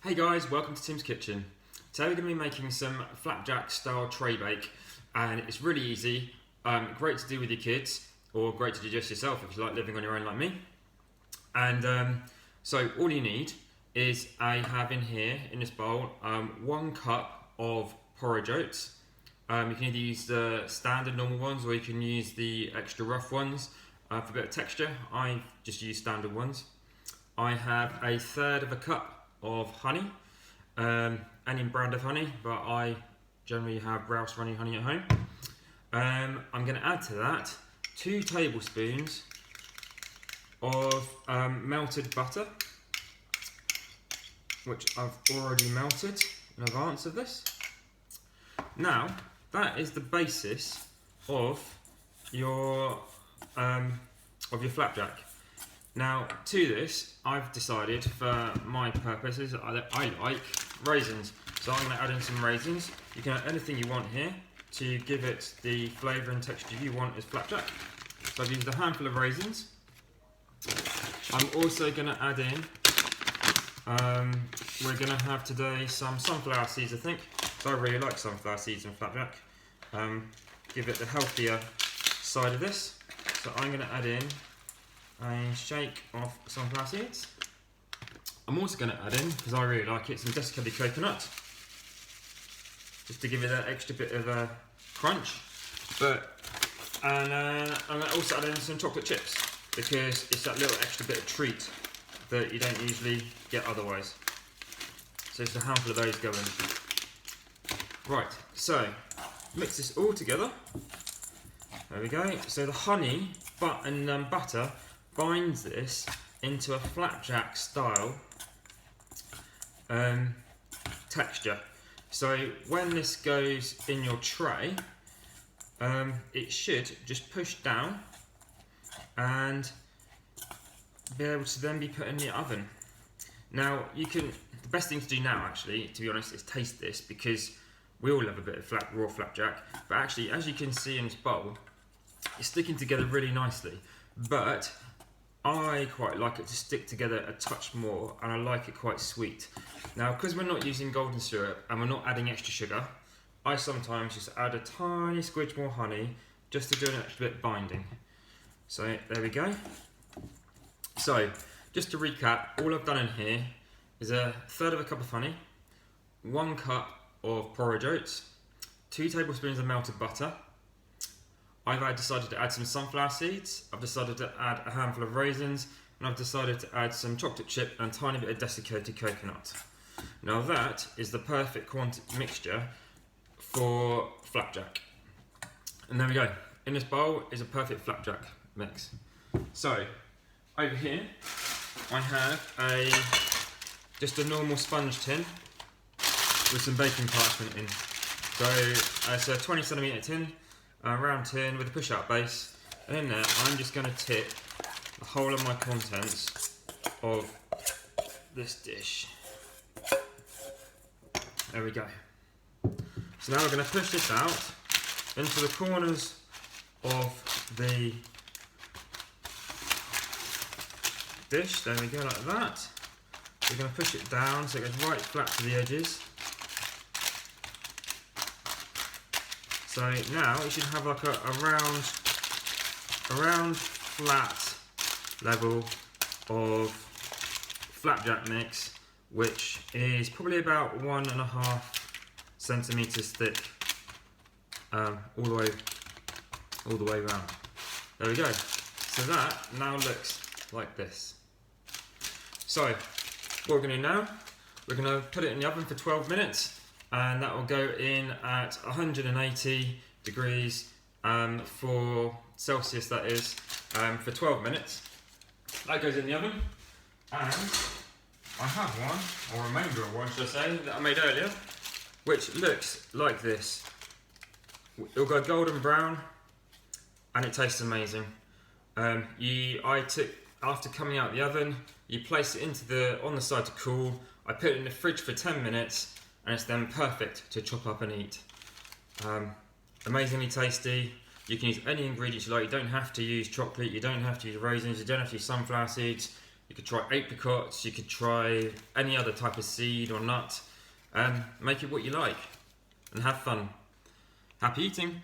Hey guys, welcome to Tim's Kitchen. Today we're going to be making some flapjack style tray bake, and it's really easy, great to do with your kids or great to do just yourself if you like living on your own like me. And so all you need is I have in here in this bowl 1 cup of porridge oats. You can either use the standard normal ones or you can use the extra rough ones for a bit of texture. I just use standard ones. I have 1/3 cup of honey, any brand of honey, but I generally have Rouse runny honey at home. I'm going to add to that 2 tablespoons of melted butter, which I've already melted in advance of this. Now that is the basis of your flapjack. Now, to this, I've decided for my purposes that I like raisins. So I'm going to add in some raisins. You can add anything you want here to give it the flavour and texture you want as flapjack. So I've used a handful of raisins. I'm also going to add in, we're going to have today some sunflower seeds, I think. So I really like sunflower seeds in flapjack. Give it the healthier side of this. So I'm going to add in a shake of sunflower seeds. I'm also going to add in, because I really like it, some desiccated coconut, just to give it that extra bit of a crunch. I'm going to also add in some chocolate chips, because it's that little extra bit of treat that you don't usually get otherwise. So just a handful of those go in. Right, so mix this all together. There we go. So the honey and butter binds this into a flapjack style texture. So when this goes in your tray, it should just push down and be able to then be put in the oven. Now the best thing to do now actually, to be honest, is taste this, because we all love a bit of raw flapjack, but actually as you can see in this bowl, it's sticking together really nicely. But I quite like it to stick together a touch more, and I like it quite sweet. Now, because we're not using golden syrup and we're not adding extra sugar, I sometimes just add a tiny squidge more honey just to do an extra bit of binding. So there we go. So just to recap, all I've done in here is 1/3 cup of honey, 1 cup of porridge oats, 2 tablespoons of melted butter. I've decided to add some sunflower seeds, I've decided to add a handful of raisins, and I've decided to add some chocolate chip and a tiny bit of desiccated coconut. Now that is the perfect mixture for flapjack. And there we go. In this bowl is a perfect flapjack mix. So, over here I have just a normal sponge tin with some baking parchment in. So it's a 20cm tin, a round tin with a push-out base, and in there I'm just going to tip the whole of my contents of this dish. There we go. So now we're going to push this out into the corners of the dish. There we go, like that. We're going to push it down so it goes right flat to the edges. So now you should have like a round flat level of flapjack mix, which is probably about 1.5 centimeters thick, all the way around. There we go. So that now looks like this. So what we're going to do now, we're going to put it in the oven for 12 minutes. And that will go in at 180 degrees for Celsius, that is, for 12 minutes. That goes in the oven, and I have one, or a remainder of one, should I say, that I made earlier, which looks like this. It'll go golden brown, and it tastes amazing. After coming out of the oven, you place it on the side to cool. I put it in the fridge for 10 minutes. And it's then perfect to chop up and eat. Amazingly tasty. You can use any ingredients you like. You don't have to use chocolate, you don't have to use raisins, you don't have to use sunflower seeds. You could try apricots, you could try any other type of seed or nut. Make it what you like and have fun. Happy eating!